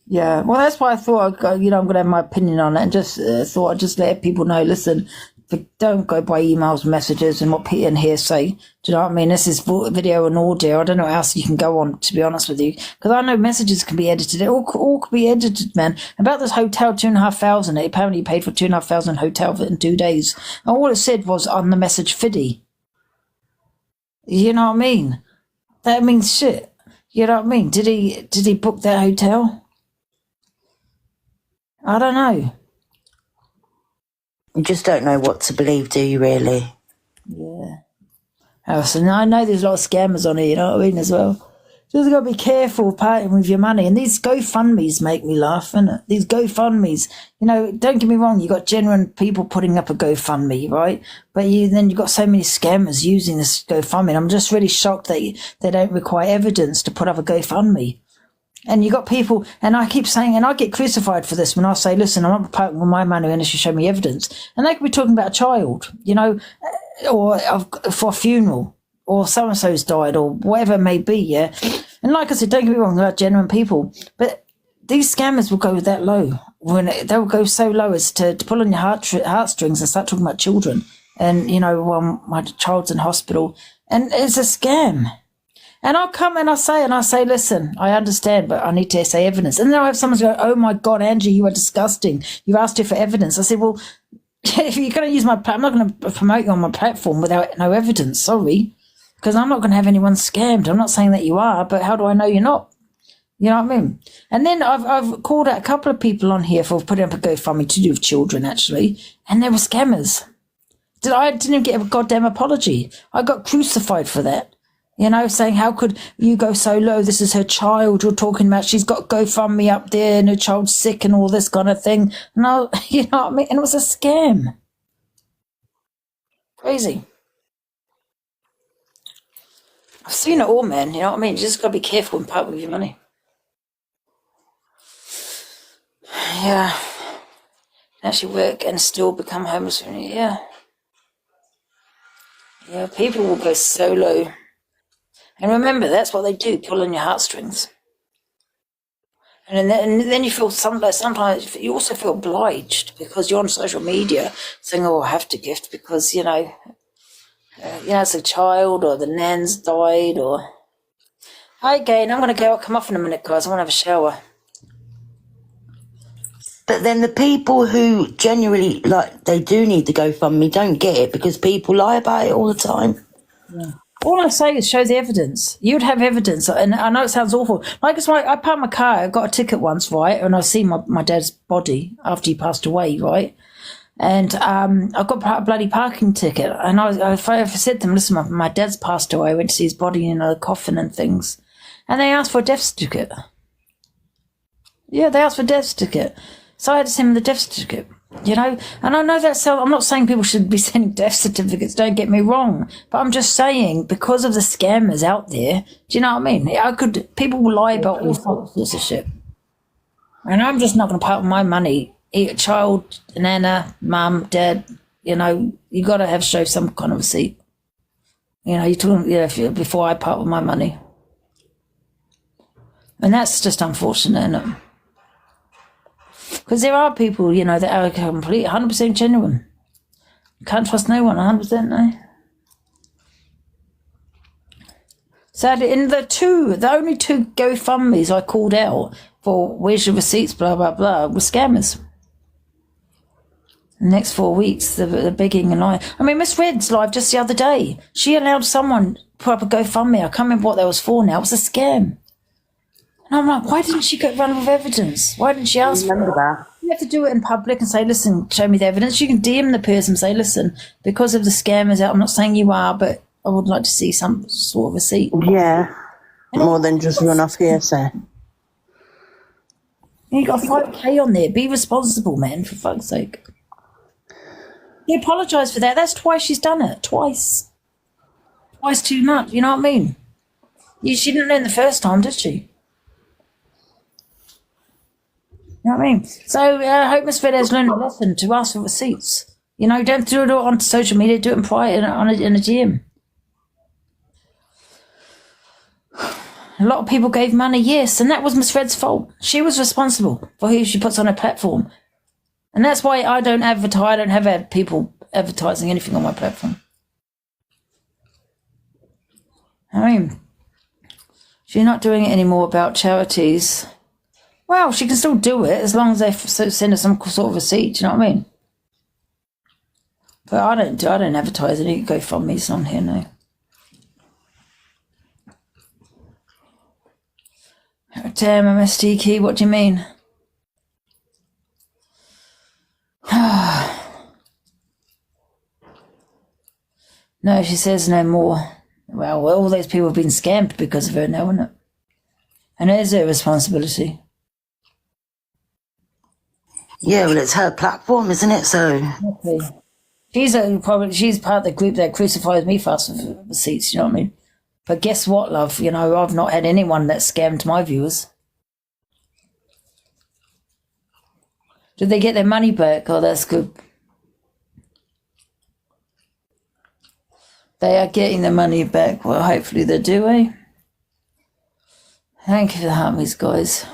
Yeah, well, that's why I thought, I'm going to have my opinion on it, and just thought I'd just let people know, listen, but don't go by emails, messages, and what Peter and here say. Do you know what I mean? This is video and audio. I don't know how else you can go on, to be honest with you, because I know messages can be edited. It all could be edited, man. About this hotel, 2,500. It apparently paid for 2,500 hotel in 2 days. And all it said was on the message, Fiddy. You know what I mean? That means shit. You know what I mean? Did he book that hotel? I don't know. You just don't know what to believe, do you, really? Yeah. Oh, so now I know there's a lot of scammers on here, you know what I mean, as well. Just got to be careful parting with your money. And these GoFundMes make me laugh, innit? These GoFundMes. You know, don't get me wrong, you got genuine people putting up a GoFundMe, right? But then you've got so many scammers using this GoFundMe. And I'm just really shocked that they don't require evidence to put up a GoFundMe. And you got people, and I keep saying, and I get crucified for this when I say, listen, I'm not parting with my money unless you show me evidence. And they could be talking about a child, you know, or for a funeral, or so-and-so's died, or whatever it may be, yeah. And like I said, don't get me wrong, they're genuine people, but these scammers will go that low. They'll go so low as to pull on your heartstrings and start talking about children. And, you know, my child's in hospital, and it's a scam. And I'll come and I say, listen, I understand, but I need to say evidence. And then I have someone go, oh my God, Angie, you are disgusting. You asked her for evidence. I said, well, if you're going to use I'm not going to promote you on my platform without no evidence. Sorry. Because I'm not going to have anyone scammed. I'm not saying that you are, but how do I know you're not? You know what I mean? And then I've called out a couple of people on here for putting up a GoFundMe to do with children, actually. And they were scammers. I didn't even get a goddamn apology. I got crucified for that. You know, saying, how could you go so low? This is her child you're talking about. She's got GoFundMe up there and her child's sick and all this kind of thing. And you know what I mean? And it was a scam. Crazy. I've seen it all, man. You know what I mean? You just got to be careful and part with your money. Yeah. Actually work and still become homeless. Yeah. Yeah, people will go so low. And remember, that's what they do, pull on your heartstrings. And then you feel sometimes you also feel obliged because you're on social media saying, oh, I have to gift because, you know, it's a child or the nan's died or... Hi, again, I'm going to go. I'll come off in a minute, guys. I want to have a shower. But then the people who genuinely, they do need the GoFundMe don't get it because people lie about it all the time. Yeah. All I say is show the evidence. You'd have evidence, and I know it sounds awful. Like it's like I parked my car. I got a ticket once, right, and I see my dad's body after he passed away, right. And I got a bloody parking ticket. And I said to them, listen, my dad's passed away. I went to see his body in a coffin and things. And they asked for a death certificate. Yeah, they asked for a death certificate. So I had to send them the death certificate, you know. And I know that's I'm not saying people should be sending death certificates, don't get me wrong. But I'm just saying, because of the scammers out there, do you know what I mean? People will lie about all sorts of shit. And I'm just not going to part with my money. Child, nana, mum, dad, you know, you got to show some kind of receipt. You know, before I part with my money. And that's just unfortunate, isn't it? Because there are people, you know, that are completely 100% genuine. You can't trust no one 100%, no. So in the only two GoFundMes I called out for where's your receipts, blah, blah, blah, were scammers. The next 4 weeks, the begging and lying. I mean, Miss Red's live just the other day. She allowed someone to put up a GoFundMe. I can't remember what that was for now. It was a scam. And I'm like, why didn't she go run with evidence? Why didn't she ask for it? That. You have to do it in public and say, listen, show me the evidence. You can DM the person and say, listen, because of the scammers out, I'm not saying you are, but I would like to see some sort of receipt. Yeah, more than just run off hearsay. You got 5K on there. Be responsible, man, for fuck's sake. He apologised for that. That's twice she's done it. Twice. Twice too much. You know what I mean? She didn't learn the first time, did she? You know what I mean? So I hope Miss Fiddy has learned a lesson to ask for receipts. You know, don't do it on social media. Do it in private in a gym. A lot of people gave money, yes, and that was Miss Fred's fault. She was responsible for who she puts on her platform. And that's why I don't advertise. I don't have people advertising anything on my platform. I mean, she's not doing it anymore about charities. Well, she can still do it as long as they send her some sort of receipt. Do you know what I mean? But I don't advertise any GoFundMe's on here now. Damn, MSD key. What do you mean? No, she says no more. Well, all those people have been scammed because of her now, isn't it? And it is her responsibility. Yeah, well, it's her platform, isn't it? So Okay. She's part of the group that crucifies me for receipts. You know what I mean? But guess what, love? You know, I've not had anyone that scammed my viewers. Did they get their money back? Oh, that's good. They are getting their money back. Well, hopefully they do, eh? Thank you for the harmonies, guys.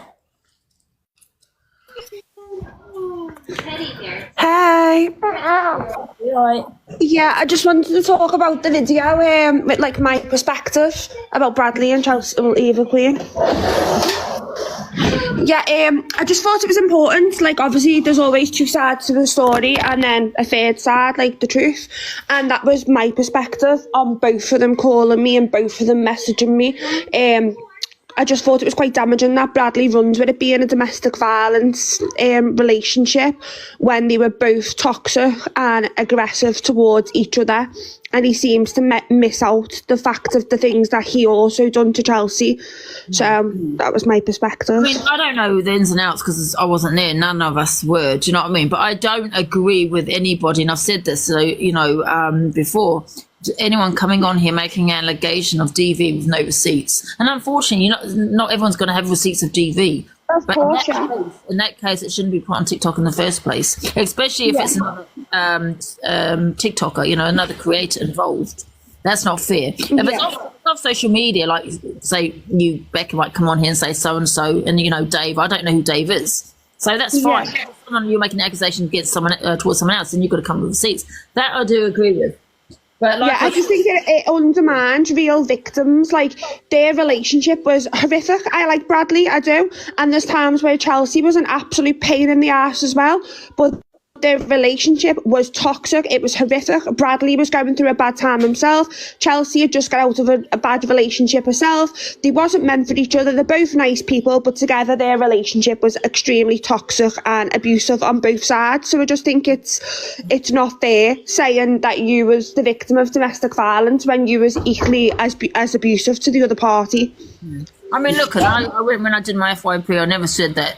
Hey. Right. Yeah, I just wanted to talk about the video with like my perspective about Bradley and Chelsea, well, Eva Queen. Yeah, I just thought it was important. Like, obviously, there's always two sides to the story, and then a third side, like the truth. And that was my perspective on both of them calling me and both of them messaging me. I just thought it was quite damaging that Bradley runs with it being a domestic violence relationship when they were both toxic and aggressive towards each other. And he seems to miss out the fact of the things that he also done to Chelsea. So that was my perspective. I mean, I don't know the ins and outs because I wasn't there. None of us were. Do you know what I mean? But I don't agree with anybody, and I've said this, before. Anyone coming on here making an allegation of DV with no receipts, and unfortunately, not everyone's going to have receipts of DV. Of course, in that case, it shouldn't be put on TikTok in the first place, especially if it's another TikToker, another creator involved. That's not fair. If it's off social media, like say you, Becca, might come on here and say so and so, and Dave. I don't know who Dave is, so that's fine. Yeah. You're making an accusation against someone towards someone else, and you've got to come with receipts. That I do agree with. But I just think it undermines real victims. Like, their relationship was horrific. I like Bradley, I do. And there's times where Chelsea was an absolute pain in the arse as well. But their relationship was toxic. It was horrific. Bradley was going through a bad time himself. Chelsea had just got out of a bad relationship herself. They wasn't meant for each other. They're both nice people, but together their relationship was extremely toxic and abusive on both sides. So I just think it's not fair saying that you was the victim of domestic violence when you was equally as abusive to the other party. I mean, look, when I did my FYP, I never said that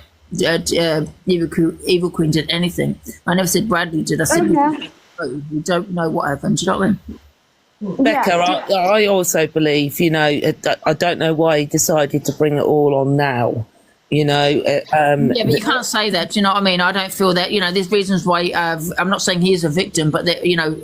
Evil Queen did anything. I never said Bradley did. I said we don't know what happened. Do you know what I mean? Becca, I also believe, you know, I don't know why he decided to bring it all on now. You know, yeah, but you can't say that. Do you know what I mean? I don't feel that. You know, there's reasons why. I'm not saying he is a victim, but that, you know,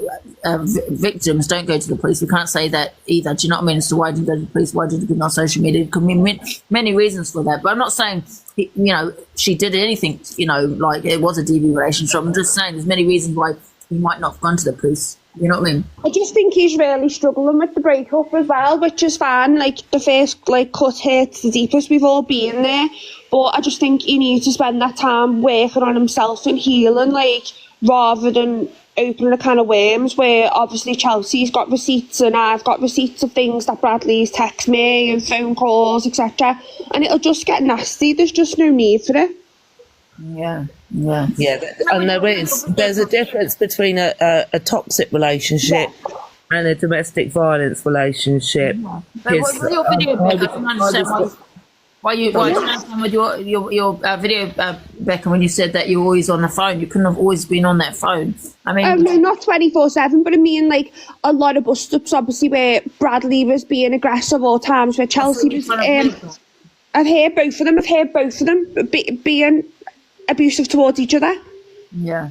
victims don't go to the police. We can't say that either. Do you know what I mean? As to why didn't go to the police? Why didn't he go on social media? There could be many reasons for that. But I'm not saying, you know, she did anything. You know, like it was a DV relationship. I'm just saying there's many reasons why he might not have gone to the police. You know what I mean? I just think he's really struggling with the breakup as well, which is fine. Like, the first cut hurts the deepest. We've all been there. But I just think he needs to spend that time working on himself and healing, rather than opening a can of worms where obviously Chelsea's got receipts and I've got receipts of things that Bradley's text me and phone calls, etc. And it'll just get nasty. There's just no need for it. Yeah. And there's a difference between a toxic relationship and a domestic violence relationship. But with your video, Becca, I can understand why you understand with your video, Becca, when you said that you're always on the phone. You couldn't have always been on that phone. I mean, no, not 24/7, but I mean, a lot of bust-ups, obviously, where Bradley was being aggressive, or times where Chelsea was. I've heard both of them being abusive towards each other. Yeah,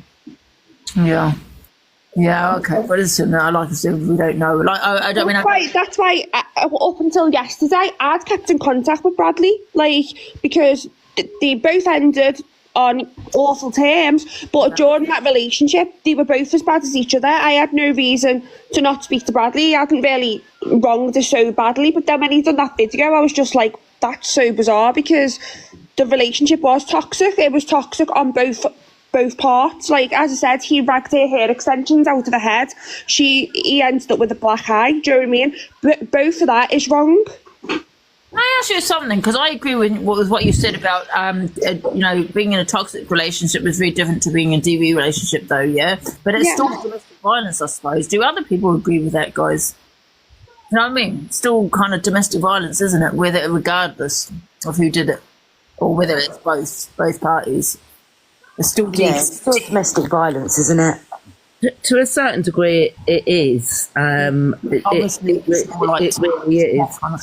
okay. But listen, like I said, we don't know. I don't mean. That's why up until yesterday, I'd kept in contact with Bradley, because they both ended on awful terms. But during that relationship, they were both as bad as each other. I had no reason to not speak to Bradley. I hadn't really wronged her so badly. But then when he done that video, I was just like, that's so bizarre, because the relationship was toxic. It was toxic on both parts. As I said, he ragged her hair extensions out of her head. He ended up with a black eye. Do you know what I mean? But both of that is wrong. Can I ask you something? Because I agree with what you said about, you know, being in a toxic relationship is very different to being in a DV relationship, though, yeah? But it's still domestic violence, I suppose. Do other people agree with that, guys? You know what I mean? Still kind of domestic violence, isn't it? regardless of who did it, or whether it's both parties. It's still it's still domestic violence, isn't it? To a certain degree, it is. Obviously, it really is.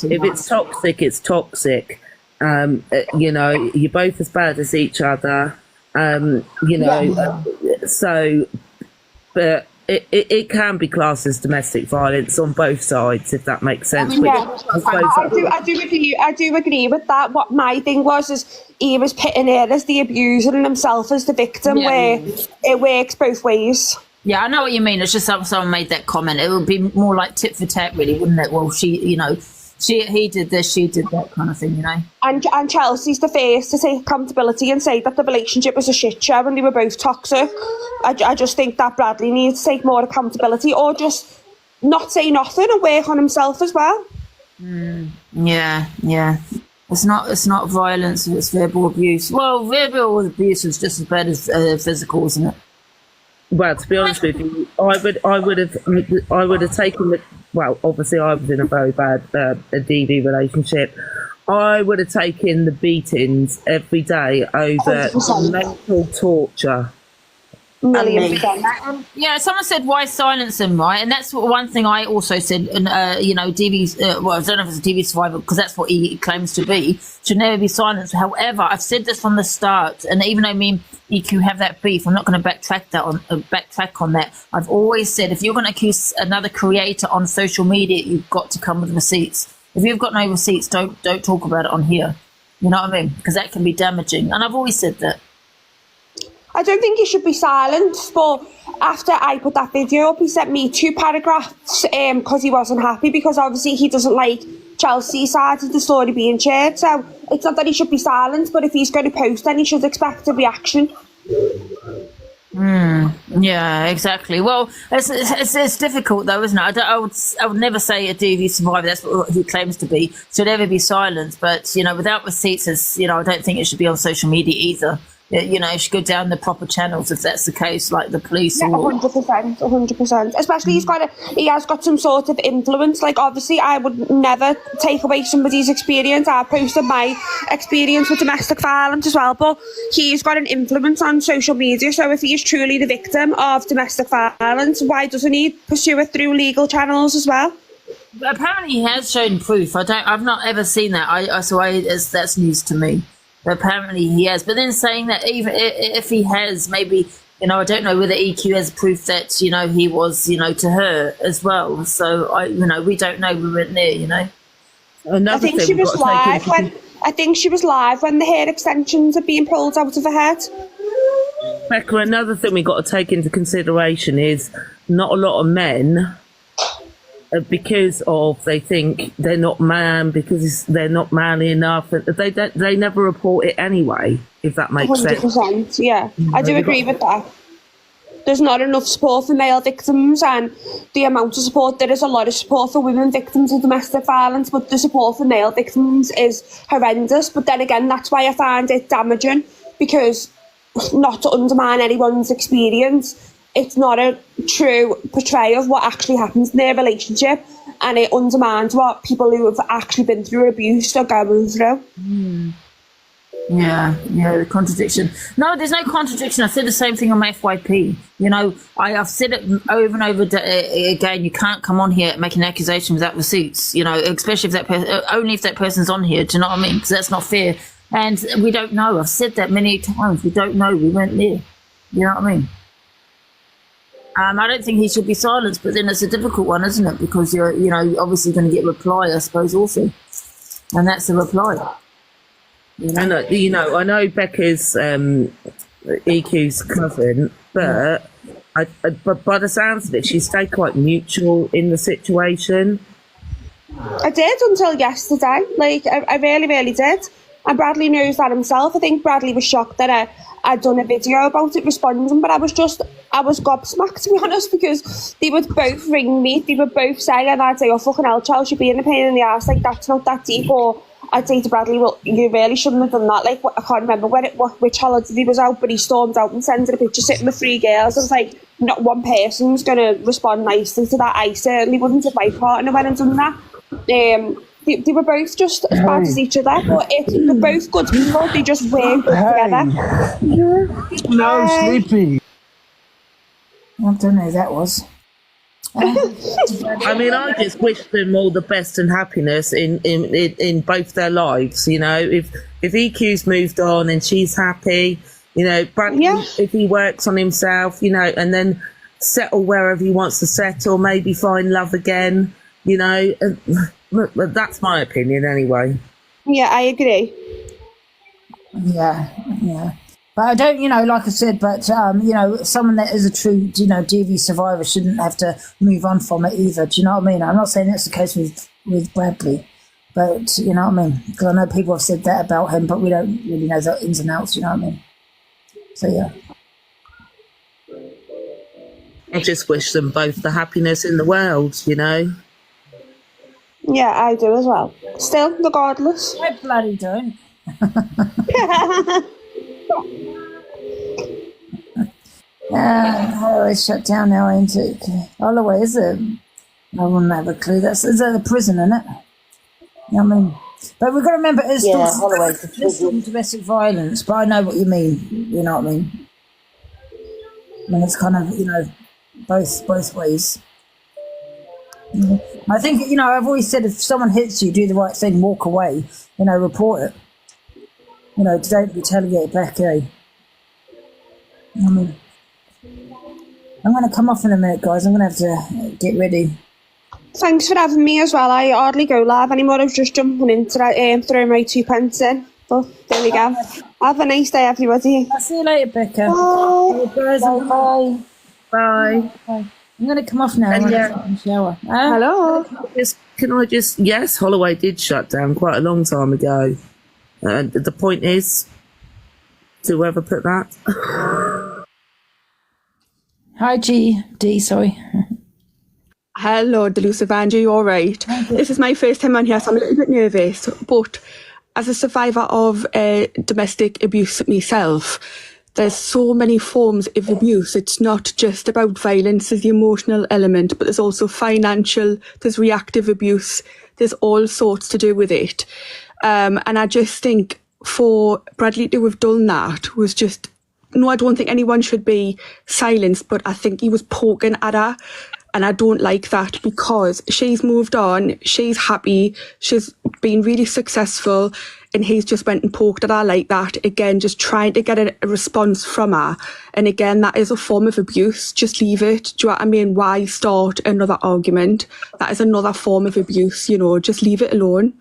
If it's toxic, it's toxic. You know, you're both as bad as each other. You know, so, but it can be classed as domestic violence on both sides, if that makes sense. I do agree with that. What my thing was is he was pitting her as the abuser and himself as the victim, where it works both ways. Yeah, I know what you mean. It's just someone made that comment. It would be more like tit for tat, really, wouldn't it? Well, he did this, she did that kind of thing, you know. And Chelsea's the first to take accountability and say that the relationship was a shit show and they were both toxic. I just think that Bradley needs to take more accountability, or just not say nothing and work on himself as well. Yeah. It's not violence, it's verbal abuse. Well, verbal abuse is just as bad as physical, isn't it? Well, to be honest with you, I would have taken the. Well, obviously, I was in a very bad a DV relationship. I would have taken the beatings every day over mental torture. $1,000,000%. Yeah, someone said, why silence him, right? And that's one thing I also said. And you know, DV's. Well, I don't know if it's a DV survivor, because that's what he claims to be. Should never be silenced. However, I've said this from the start, and even though me and EQ have that beef, I'm not going to backtrack on that. I've always said, if you're going to accuse another creator on social media, you've got to come with receipts. If you've got no receipts, don't talk about it on here. You know what I mean? Because that can be damaging, and I've always said that. I don't think he should be silenced, but after I put that video up, he sent me 2 paragraphs because he wasn't happy, because obviously he doesn't like Chelsea's side of the story being shared. So it's not that he should be silenced, but if he's going to post, then he should expect a reaction. Yeah, exactly. Well, it's difficult though, isn't it? I would never say a DV survivor, that's what he claims to be, should ever be silenced. But without receipts, I don't think it should be on social media either. It should go down the proper channels if that's the case, like the police. Yeah, 100%. Especially he has got some sort of influence. Like, obviously, I would never take away somebody's experience. I posted my experience with domestic violence as well, but he's got an influence on social media. So if he is truly the victim of domestic violence, why doesn't he pursue it through legal channels as well? But apparently, he has shown proof. I've not ever seen that. That's news to me. But apparently he has. But then saying that even if he has, maybe, I don't know whether EQ has proof that, he was, to her as well. So, we don't know. We weren't there, I think she was live when the hair extensions are being pulled out of her head. Becca, another thing we've got to take into consideration is not a lot of men, because they think they're not because they're not manly enough, they never report it anyway, if that makes 100%, sense. Yeah, I do agree with that. There's not enough support for male victims, and the amount of support, there is a lot of support for women victims of domestic violence, but the support for male victims is horrendous. But then again, that's why I find it damaging, because not to undermine anyone's experience, it's not a true portrayal of what actually happens in their relationship, and it undermines what people who have actually been through abuse are going through. Yeah, the contradiction. No, there's no contradiction. I said the same thing on my FYP. I've said it over and over again. You can't come on here making an accusation without receipts, especially if only if that person's on here. Do you know what I mean? Because that's not fair. And we don't know. I've said that many times. We don't know. We weren't there. You know what I mean? I don't think he should be silenced, but then it's a difficult one, isn't it? Because you're, obviously going to get a reply, I suppose, also, and that's the reply. I know Becca's EQ's cousin, but but by the sounds of it, she stayed quite neutral in the situation. I did until yesterday. Like, I really, really did. And Bradley knows that himself. I think Bradley was shocked that I'd done a video about it responding, but I was gobsmacked, to be honest, because they would both ring me, they would both say, and I'd say, oh, fucking hell, Charles, you're being a pain in the arse, like, that's not that deep. Or I'd say to Bradley, well, you really shouldn't have done that. Like, I can't remember which holiday he was out, but he stormed out and sent a picture sitting with 3 girls. I was like, not one person's going to respond nicely to that. I certainly wouldn't if my partner went and done that. They were both just as bad as each other, but they're both good people. They just weren't good together. No, sleepy. I don't know who that was. I mean, I just wish them all the best and happiness in both their lives. If EQ's moved on and she's happy, Bradley, if he works on himself, and then settle wherever he wants to settle, maybe find love again, That's my opinion anyway. Yeah, I agree. Yeah. But I don't, like I said, but, someone that is a true, DV survivor shouldn't have to move on from it either. Do you know what I mean? I'm not saying that's the case with Bradley, but you know what I mean? Because I know people have said that about him, but we don't really know the ins and outs, you know what I mean? So, yeah. I just wish them both the happiness in the world, Yeah, I do as well. Still, regardless. I bloody don't. It's shut down now, ain't it? Holloway, is it? I wouldn't have a clue. Is that the prison, isn't it? You know what I mean? But we've got to remember, it's Holloway's the prison. Domestic violence, but I know what you mean. You know what I mean? I mean, it's kind of, both ways. I think, I've always said if someone hits you, do the right thing, walk away, report it. Don't retaliate back, I mean, I'm going to come off in a minute, guys. I'm going to have to get ready. Thanks for having me as well. I hardly go live anymore. I was just jumping in to throw my 2 pence in. But there we go. Have a nice day, everybody. I'll see you later, Becca. Bye. Bye. I'm going to come off now. I'm going to shower. Hello. Yes, Holloway did shut down quite a long time ago. The point is, to whoever put that. Hi, D, sorry. Hello, Delusive Angie, you all right? This is my first time on here, so I'm a little bit nervous. But as a survivor of domestic abuse myself, there's so many forms of abuse. It's not just about violence, there's the emotional element, but there's also financial, there's reactive abuse, there's all sorts to do with it. And I just think for Bradley to have done that was just, no, I don't think anyone should be silenced, but I think he was poking at her. And I don't like that because she's moved on, she's happy, she's been really successful, and he's just went and poked at her like that. Again, just trying to get a response from her. And again, that is a form of abuse. Just leave it. Do you know what I mean? Why start another argument? That is another form of abuse, you know, just leave it alone.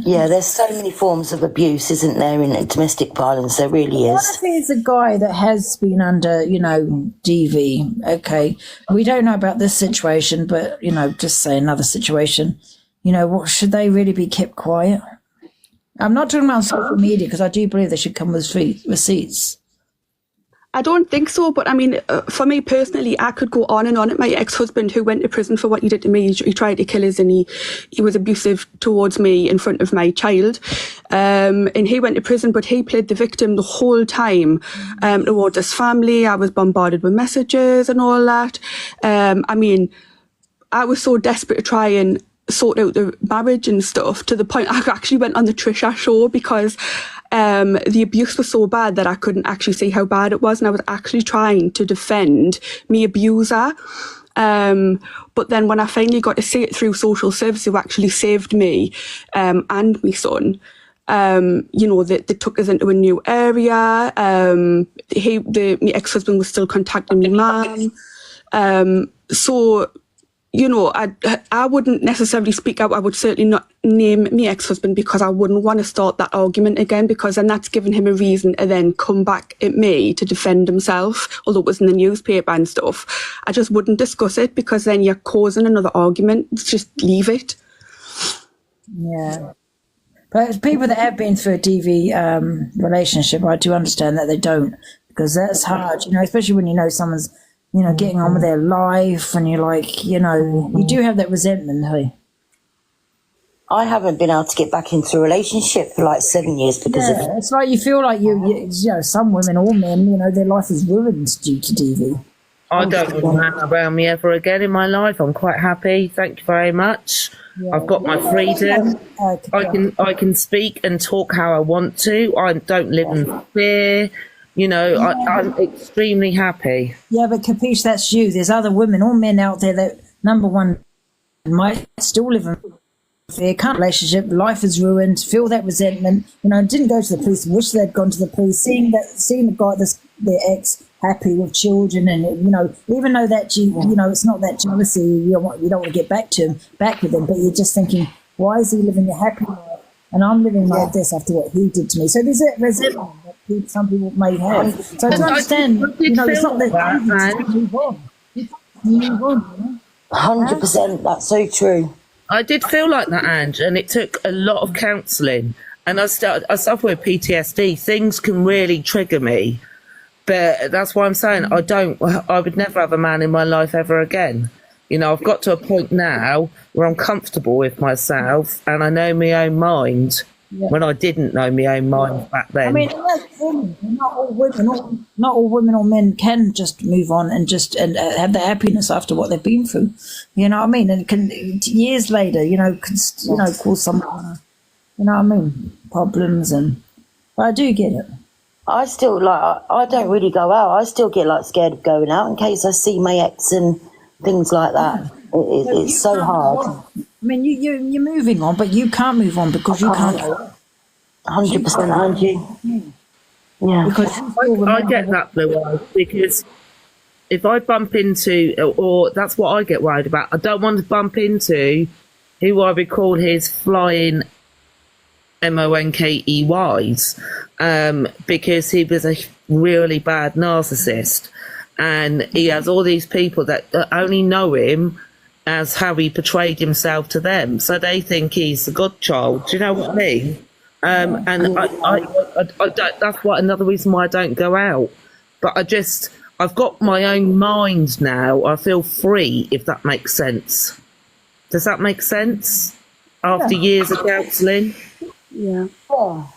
Yeah, there's so many forms of abuse, isn't there, in domestic violence? There really is. What if it's a guy that has been under, DV? Okay, we don't know about this situation, but, just say another situation. What should they really be kept quiet? I'm not talking about social media because I do believe they should come with receipts. I don't think so, but I mean, for me personally, I could go on and on at my ex-husband who went to prison for what he did to me. He tried to kill us and he was abusive towards me in front of my child. And he went to prison, but he played the victim the whole time towards his family. I was bombarded with messages and all that. I mean, I was so desperate to try and sort out the marriage and stuff to the point I actually went on the Trisha show because the abuse was so bad that I couldn't actually see how bad it was, and I was actually trying to defend me abuser. But then when I finally got to see it through social services who actually saved me and my son, they took us into a new area. My ex-husband was still contacting my mum. I wouldn't necessarily speak out. I would certainly not name my ex-husband because I wouldn't want to start that argument again, because then that's given him a reason to then come back at me to defend himself, although it was in the newspaper and stuff. I just wouldn't discuss it because then you're causing another argument. Just leave it. Yeah. But people that have been through a DV relationship, I do understand that they don't, because that's hard, especially when someone's getting on with their life and you're like, you do have that resentment, hey? I haven't been able to get back into a relationship for like 7 years because of it. It's like you feel like some women or men, their life is ruined due to DV. I don't want a man around me ever again in my life. I'm quite happy. Thank you very much. Yeah. I've got my freedom. I can speak and talk how I want to. I don't live in fear. I'm extremely happy. Yeah, but Capiche, that's you. There's other women or men out there that, number one, might still live in fear, can't relationship, life is ruined, feel that resentment, didn't go to the police, wish they'd gone to the police, seeing the guy, their ex, happy with children, and, even though that, it's not that jealousy, you don't want to get back with him, but you're just thinking, why is he living a happy life? And I'm living like this after what he did to me. So there's that resentment that some people may have. So I understand, it's not that easy to move on. Move on, 100%, that's so true. I did feel like that, Ange, and it took a lot of counselling. And I suffer with PTSD. Things can really trigger me. But that's why I'm saying I would never have a man in my life ever again. I've got to a point now where I'm comfortable with myself and I know my own mind when I didn't know my own mind back then. I mean, not all women or men can just move on and have the happiness after what they've been through. You know what I mean? And can years later, cause some, problems but I do get it. I still I don't really go out. I still get scared of going out in case I see my ex and things like that. It's so hard. I mean, you're moving on, but you can't move on because you can't. 100%, aren't you? Yeah. Because I get that, Blue Eyes, because if I bump into, or that's what I get worried about, I don't want to bump into who I would call his flying monkeys, because he was a really bad narcissist. And he has all these people that only know him as how he portrayed himself to them. So they think he's the godchild. Do you know what I mean? And I don't, that's another reason why I don't go out. but I've got my own mind now. I feel free, if that makes sense. Does that make sense? After years of counselling? Yeah.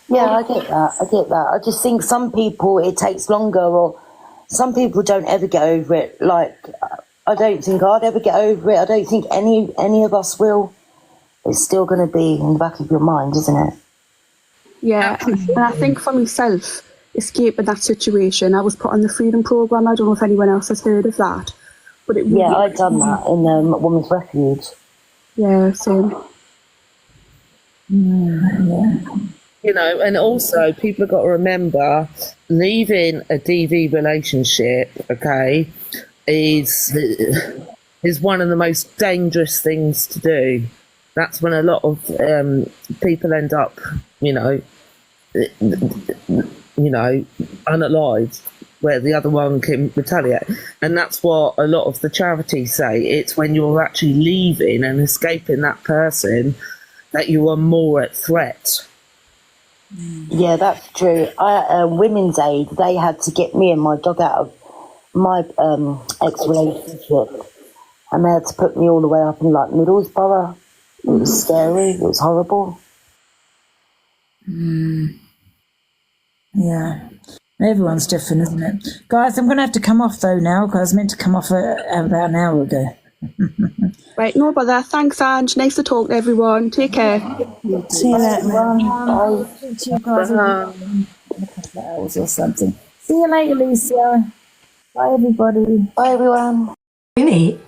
Yeah, I get that. I just think some people it takes longer, or some people don't ever get over it. Like, I don't think I'd ever get over it. I don't think any of us will. It's still going to be in the back of your mind, isn't it? Yeah, and I think for myself, escaping that situation, I was put on the Freedom Programme. I don't know if anyone else has heard of that. But it Yeah, I'd done that in Women's Refuge. Yeah, same. You know, and also people have got to remember, leaving a DV relationship, okay, is one of the most dangerous things to do. That's when a lot of people end up, unalived, where the other one can retaliate. And that's what a lot of the charities say. It's when you're actually leaving and escaping that person that you are more at threat. Yeah, that's true. Women's Aid, they had to get me and my dog out of my ex-relationship, and they had to put me all the way up in like Middlesbrough. It was scary. It was horrible. Yeah. Everyone's different, isn't it? Guys, I'm going to have to come off though now, because I was meant to come off about an hour ago. Right, no bother. Thanks, Ange. Nice to talk to everyone. Take care. See you later. Bye. See you guys in a couple of hours or something. See you later, Lucia. Bye, everybody. Bye, everyone. Winnie.